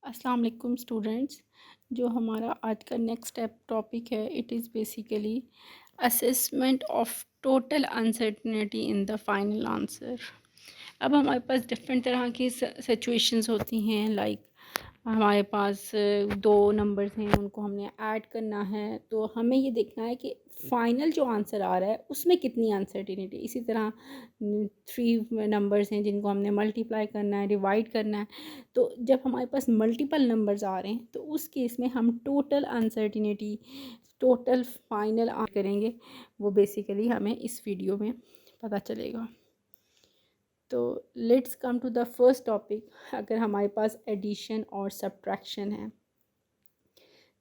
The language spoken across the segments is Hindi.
अस्सलाम वालेकुम स्टूडेंट्स। जो हमारा आज का नेक्स्ट टॉपिक है, it is basically assessment of total uncertainty in the final answer. अब हमारे पास डिफरेंट तरह की सिचुएशंस होती हैं, लाइक हमारे पास दो नंबर्स हैं, उनको हमने ऐड करना है, तो हमें ये देखना है कि फ़ाइनल जो आंसर आ रहा है उसमें कितनी अनसर्टिनिटी। इसी तरह थ्री नंबर्स हैं जिनको हमने मल्टीप्लाई करना है, डिवाइड करना है। तो जब हमारे पास मल्टीपल नंबर्स आ रहे हैं तो उस केस में हम टोटल अनसर्टिनिटी, टोटल फाइनल करेंगे, वो बेसिकली हमें इस वीडियो में पता चलेगा। तो let's come to the first topic. अगर हमारे पास एडिशन और सब्ट्रैक्शन है,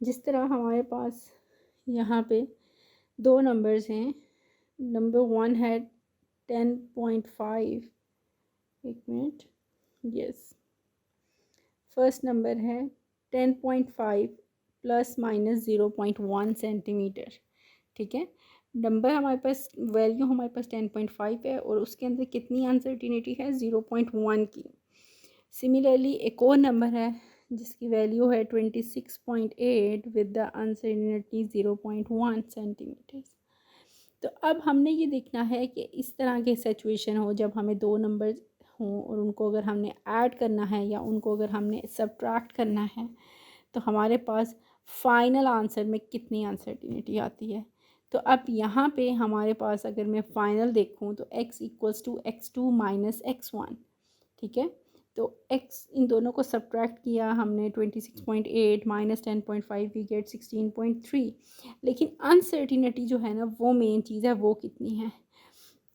जिस तरह हमारे पास यहाँ पे दो नंबर्स हैं। नंबर वन है 10.5, एक मिनट, यस, फर्स्ट नंबर है 10.5 प्लस माइनस 0.1 सेंटीमीटर। ठीक है, नंबर हमारे पास, वैल्यू हमारे पास 10.5 है और उसके अंदर कितनी अनसर्टिनिटी है, 0.1 की। सिमिलरली एक और नंबर है जिसकी वैल्यू है 26.8 विद द अनसर्टिनिटी 0.1 सेंटीमीटर। तो अब हमने ये देखना है कि इस तरह के सिचुएशन हो जब हमें दो नंबर हों और उनको अगर हमने ऐड करना है या उनको अगर हमने सब्ट्रैक्ट करना है, तो हमारे पास फाइनल आंसर में कितनी अनसर्टिनिटी आती है। तो अब यहाँ पे हमारे पास अगर मैं फ़ाइनल देखूँ तो x equals to x2 minus x1। ठीक है, तो x, इन दोनों को सब्ट्रैक्ट किया हमने, 26.8 माइनस 10.5 वी गेट 16.3। लेकिन अनसर्टिनिटी जो है ना, वो मेन चीज़ है, वो कितनी है।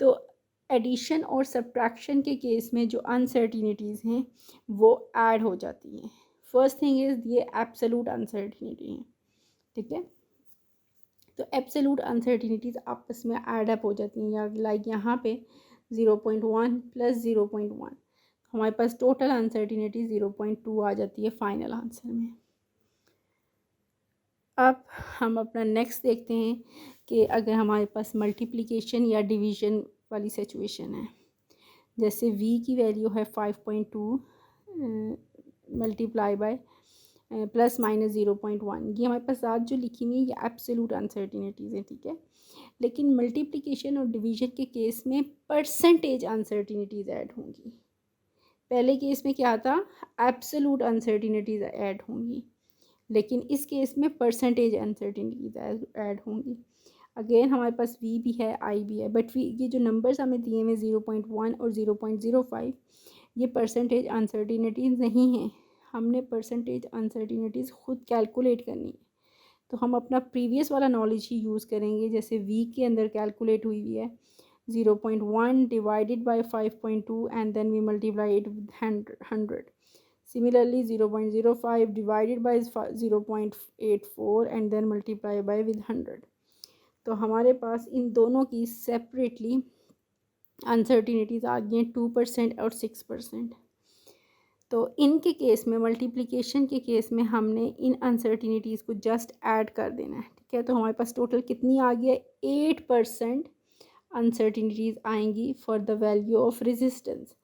तो एडिशन और सब्ट्रैक्शन के केस में जो अनसर्टिनिटीज़ हैं वो ऐड हो जाती हैं। फर्स्ट थिंग इज़ ये एब्सोल्यूट अनसर्टिनिटी है। ठीक है, तो एब्सोल्यूट अनसर्टिनिटीज़ आपस में ऐड अप हो जाती हैं, या लाइक यहाँ पे 0.1 प्लस 0.1, हमारे पास टोटल अनसर्टिनिटी 0.2 आ जाती है फाइनल आंसर में। अब हम अपना नेक्स्ट देखते हैं कि अगर हमारे पास मल्टीप्लिकेशन या डिवीज़न वाली सिचुएशन है, जैसे v की वैल्यू है 5.2 मल्टीप्लाई बाय प्लस माइनस 0.1। ये हमारे पास साथ जो लिखी हुई है ये एब्सोल्यूट अनसर्टिनिटीज़ है। ठीक है, लेकिन मल्टीप्लिकेशन और डिवीज़न के केस में परसेंटेज अनसर्टिनिटीज़ ऐड होंगी। पहले केस में क्या था, एब्सोल्यूट अनसर्टिनिटीज़ ऐड होंगी, लेकिन इस केस में परसेंटेज अनसर्टिनिटीज़ ऐड होंगी। अगेन हमारे पास v भी है, i भी है, बट ये जो नंबर्स हमें दिए हुए 0.1 और 0.05, ये परसेंटेज अनसर्टिनिटीज़ नहीं हैं। हमने परसेंटेज अनसर्टिनिटीज़ खुद कैलकुलेट करनी है, तो हम अपना प्रीवियस वाला नॉलेज ही यूज़ करेंगे। जैसे v के अंदर कैलकुलेट हुई हुई है 0.1 divided by 5.2 and then we multiply it with 100। Similarly 0.05 divided by 0.84 and then multiply by with 100। तो हमारे पास इन दोनों की सेपरेटली अनसर्टिनिटीज़ आ गई हैं 2% और 6%। तो इनके केस में, मल्टीप्लिकेशन के केस में, हमने इन अनसर्टिनिटीज़ को जस्ट ऐड कर देना है। ठीक है, तो हमारे पास टोटल कितनी आ गई है, 8% अनसर्टिनिटीज़ आएंगी for the value of resistance.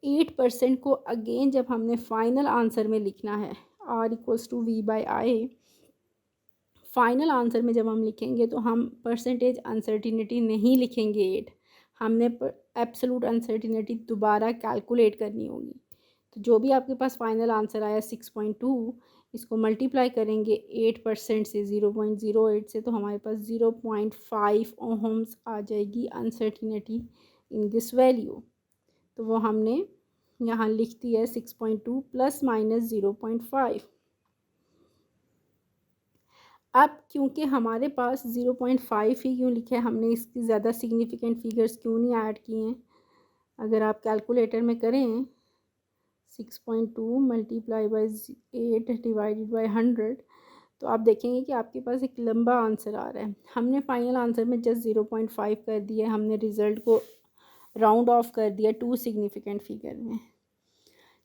8% को अगेन जब हमने फाइनल आंसर में लिखना है, r equals to v by I, final answer में जब हम लिखेंगे तो हम परसेंटेज अनसर्टिनिटी नहीं लिखेंगे 8, हमने एब्सोलूट अनसर्टिनिटी दोबारा कैलकुलेट करनी होगी। तो जो भी आपके पास फाइनल आंसर आया 6.2, इसको मल्टीप्लाई करेंगे 8% से, 0.08 से, तो हमारे पास 0.5 ओहम्स आ जाएगी अनसर्टिनिटी इन दिस वैल्यू। तो वो हमने यहाँ लिख दिया है 6.2 प्लस माइनस 0.5। अब क्योंकि हमारे पास 0.5 ही क्यों लिखा है, हमने इसकी ज़्यादा सिग्निफिकेंट फिगर्स क्यों नहीं ऐड किए हैं। अगर आप कैलकुलेटर में करें 6.2 मल्टीप्लाई बाई 8 डिवाइडेड बाई 100, तो आप देखेंगे कि आपके पास एक लंबा आंसर आ रहा है। हमने फाइनल आंसर में जस्ट 0.5 कर दिया, हमने रिज़ल्ट को राउंड ऑफ कर दिया 2 सिग्निफिकेंट फिगर में।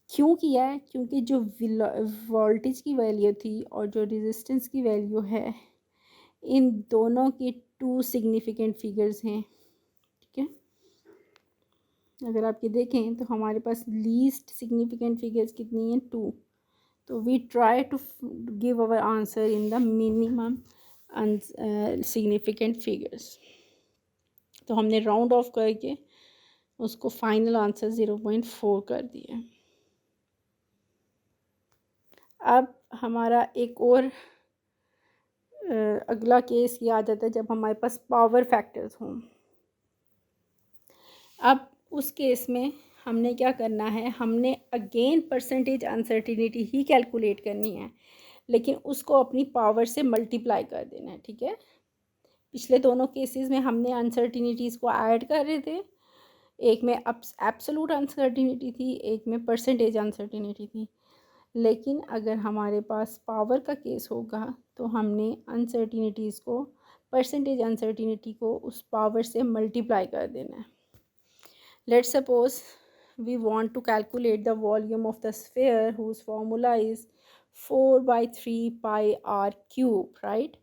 क्यों किया है, क्योंकि जो वोल्टेज की वैल्यू थी और जो रेजिस्टेंस की वैल्यू है, इन दोनों के 2 सिग्निफिकेंट फिगर्स हैं। ठीक है, अगर आप ये देखें तो हमारे पास लीस्ट सिग्निफिकेंट फिगर्स कितनी हैं, 2। तो we try to give our answer in the minimum significant figures. तो हमने राउंड ऑफ करके उसको फाइनल आंसर 0.4 कर दिया। अब हमारा एक और अगला केस ये आ जाता है जब हमारे पास पावर फैक्टर्स हों। अब उस केस में हमने क्या करना है, हमने अगेन परसेंटेज अनसर्टिनिटी ही कैलकुलेट करनी है, लेकिन उसको अपनी पावर से मल्टीप्लाई कर देना है। ठीक है, पिछले दोनों केसेस में हमने अनसर्टिनिटीज़ को ऐड कर रहे थे, एक में एब्सोलूट अनसर्टिनिटी थी, एक में परसेंटेज अनसर्टिनिटी थी। लेकिन अगर हमारे पास पावर का केस होगा तो हमने अनसर्टिनिटीज़ को, परसेंटेज अनसर्टिनिटी को उस पावर से मल्टीप्लाई कर देना है। Let's suppose we want to calculate the volume of the sphere whose formula is 4/3 pi r cube, right?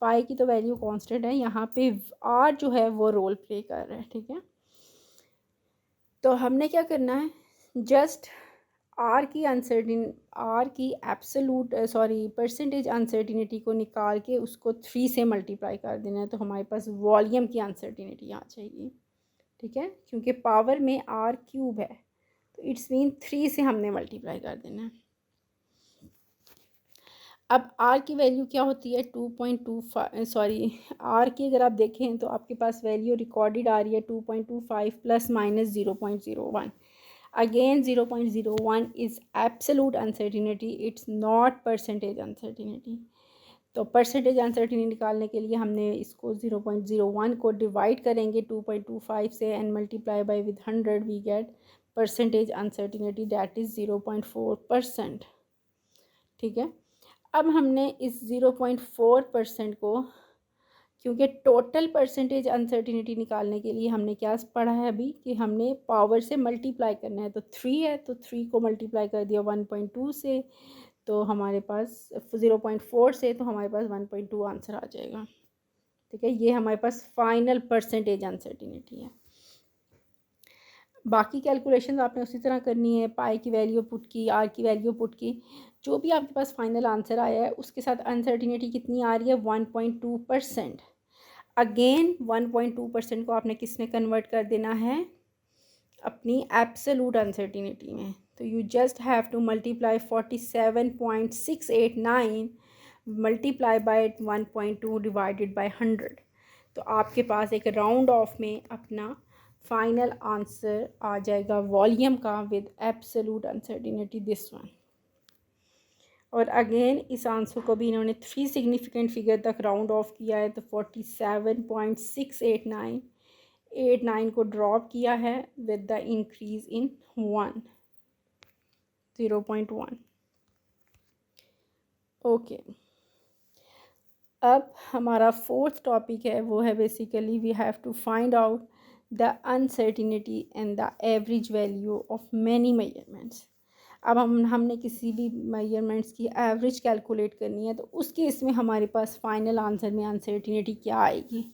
पाई की तो वैल्यू कांस्टेंट है, यहाँ पे आर जो है वो रोल प्ले कर रहा है। ठीक है, तो हमने क्या करना है, जस्ट आर की एब्सोलूट परसेंटेज अनसर्टिनिटी को निकाल के उसको 3 से मल्टीप्लाई कर देना है, तो हमारे पास वॉल्यूम की अनसर्टिनिटी आ जाएगी। ठीक है, क्योंकि पावर में आर क्यूब है तो इट्स मीन 3 से हमने मल्टीप्लाई कर देना है। अब आर की वैल्यू क्या होती है, 2.25, आर की अगर आप देखें तो आपके पास वैल्यू रिकॉर्डेड आ रही है 2.25 plus minus 0.01। Again 0.01 is absolute uncertainty, it's not percentage uncertainty. तो परसेंटेज अनसर्टिनिटी निकालने के लिए हमने इसको 0.01 को डिवाइड करेंगे 2.25 से and multiply by with 100, we get percentage uncertainty that is 0.4%। ठीक है, अब हमने इस 0.4% को, क्योंकि टोटल परसेंटेज अनसर्टिनिटी निकालने के लिए हमने क्या पढ़ा है अभी कि हमने पावर से मल्टीप्लाई करना है, तो 3 है तो 3 को मल्टीप्लाई कर दिया 1.2 से, तो हमारे पास 0.4 से, तो हमारे पास 1.2 आंसर आ जाएगा। ठीक है, ये हमारे पास फाइनल परसेंटेज अनसर्टिनिटी है। बाकी कैलकुलेशन आपने उसी तरह करनी है, पाई की वैल्यू पुट की, आर की वैल्यू पुट की, जो भी आपके पास फाइनल आंसर आया है उसके साथ अनसर्टिनिटी कितनी आ रही है, 1.2%। अगेन 1.2% को आपने किस में कन्वर्ट कर देना है, अपनी एब्सोलूट अनसर्टिनिटी में। तो you just have to multiply 47.689 multiply by 1.2 divided by 100, तो आपके पास एक राउंड ऑफ में अपना फाइनल आंसर आ जाएगा वॉल्यूम का with absolute uncertainty this one. और अगेन इस आंसर को भी इन्होंने 3 सिग्निफिकेंट फिगर तक राउंड ऑफ किया है, तो 47.689 को ड्रॉप किया है with the increase in 0.1। Okay, अब हमारा फोर्थ टॉपिक है, वो है basically we have to find out the uncertainty and the average value of many measurements. अब हमने किसी भी मेजरमेंट्स की एवरेज कैलकुलेट करनी है, तो उस केस में हमारे पास फाइनल आंसर में अनसर्टिनिटी क्या आएगी।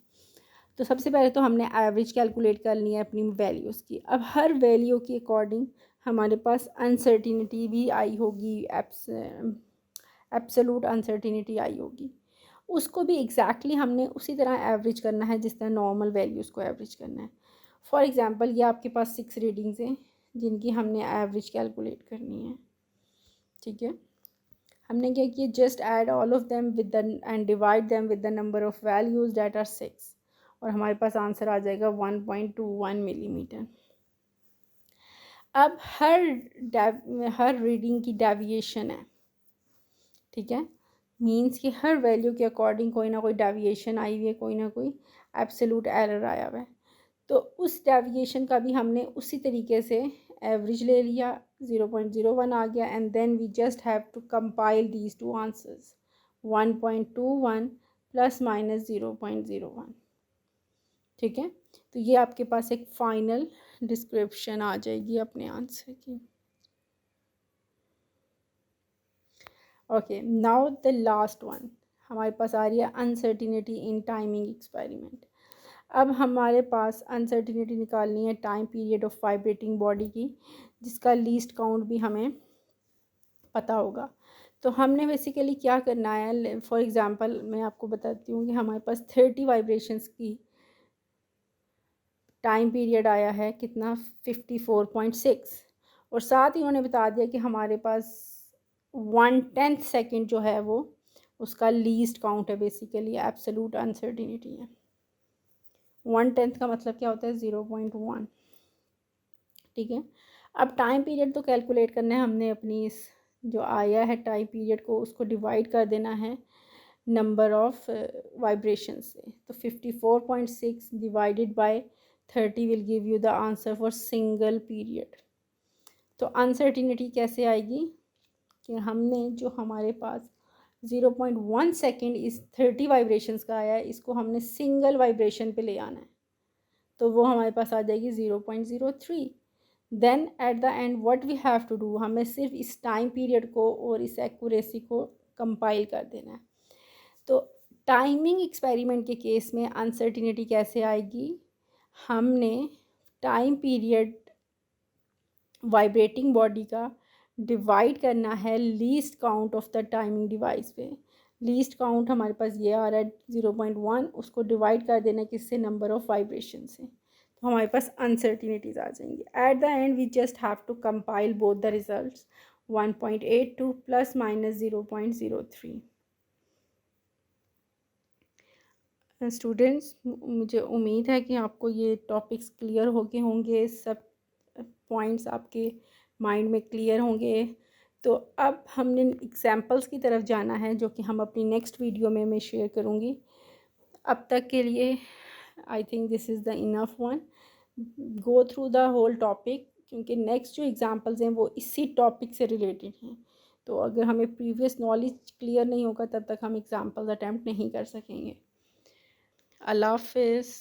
तो सबसे पहले तो हमने एवरेज कैलकुलेट कर ली है अपनी वैल्यूज़ की। अब हर वैल्यू के अकॉर्डिंग हमारे पास अनसर्टिनिटी भी आई होगी, एब्सोलूट अनसर्टिनिटी आई होगी, उसको भी एग्जैक्टली हमने उसी तरह एवरेज करना है जिस तरह नॉर्मल वैल्यूज़ को एवरेज करना है। फॉर एग्ज़ाम्पल ये आपके पास 6 रीडिंग्स हैं जिनकी हमने एवरेज कैलकुलेट करनी है। ठीक है, हमने क्या किया, just add all of them with the and divide them with the number of values that are 6, और हमारे पास आंसर आ जाएगा 1.21 मिलीमीटर। अब हर रीडिंग की डेविएशन है। ठीक है, मीन्स कि हर वैल्यू के अकॉर्डिंग कोई ना कोई डेविएशन आई हुई है, कोई ना कोई एब्सोल्यूट एरर आया हुआ है। तो उस डेविएशन का भी हमने उसी तरीके से एवरेज ले लिया, 0.01 आ गया, and then we just have to compile these two answers, 1.21 plus minus 0.01। ठीक है, तो ये आपके पास एक फाइनल डिस्क्रिप्शन आ जाएगी अपने आंसर की। Okay, now the last one हमारे पास आ रही है अनसर्टिनिटी इन टाइमिंग एक्सपेरिमेंट। अब हमारे पास अनसर्टिनिटी निकालनी है time period of vibrating body की, जिसका लीस्ट काउंट भी हमें पता होगा। तो हमने बेसिकली क्या करना है, फॉर एग्ज़ाम्पल मैं आपको बताती हूँ कि हमारे पास 30 वाइब्रेशंस की टाइम पीरियड आया है, कितना 54.6, और साथ ही उन्होंने बता दिया कि हमारे पास 1/10 सेकेंड जो है वो उसका लीस्ट काउंट है, बेसिकली एब्सोल्यूट अनसर्टिनिटी है। 1/10 का मतलब क्या होता है, 0.1। ठीक है, अब टाइम पीरियड तो कैलकुलेट करना है हमने, अपनी इस जो आया है टाइम पीरियड को उसको डिवाइड कर देना है नंबर ऑफ वाइब्रेशन से। तो 54.6 divided by 30 will give you the answer for single period. तो अनसर्टिनिटी कैसे आएगी कि हमने जो हमारे पास 0.1 सेकेंड इस 30 वाइब्रेशंस का आया है, इसको हमने सिंगल वाइब्रेशन पे ले आना है, तो वो हमारे पास आ जाएगी 0.03। Then at the end what we have to do, हमें सिर्फ इस टाइम पीरियड को और इस एक्यूरेसी को कंपाइल कर देना है। तो टाइमिंग एक्सपेरिमेंट के केस में अनसर्टिनिटी कैसे आएगी, हमने टाइम पीरियड वाइब्रेटिंग बॉडी का डिवाइड करना है least count of the timing device पे। लीस्ट काउंट हमारे पास ये आ रहा है 0.1, उसको डिवाइड कर देना किससे, नंबर ऑफ वाइब्रेशन से, तो हमारे पास अनसर्टिनिटीज आ जाएंगी। At the end we just have to compile both the results, 1.82 plus minus 0.03। Students, मुझे उम्मीद है कि आपको ये टॉपिक्स क्लियर हो गए होंगे, सब पॉइंट्स आपके माइंड में क्लियर होंगे। तो अब हमने एग्जांपल्स की तरफ जाना है, जो कि हम अपनी नेक्स्ट वीडियो में मैं शेयर करूँगी। अब तक के लिए I think this is the enough one, go through the whole topic, क्योंकि नेक्स्ट जो एग्जांपल्स हैं वो इसी टॉपिक से रिलेटेड हैं। तो अगर हमें प्रीवियस नॉलेज क्लियर नहीं होगा तब तक हम एग्जांपल्स अटैम्प्ट नहीं कर सकेंगे। अल्लाह हाफ़िज़।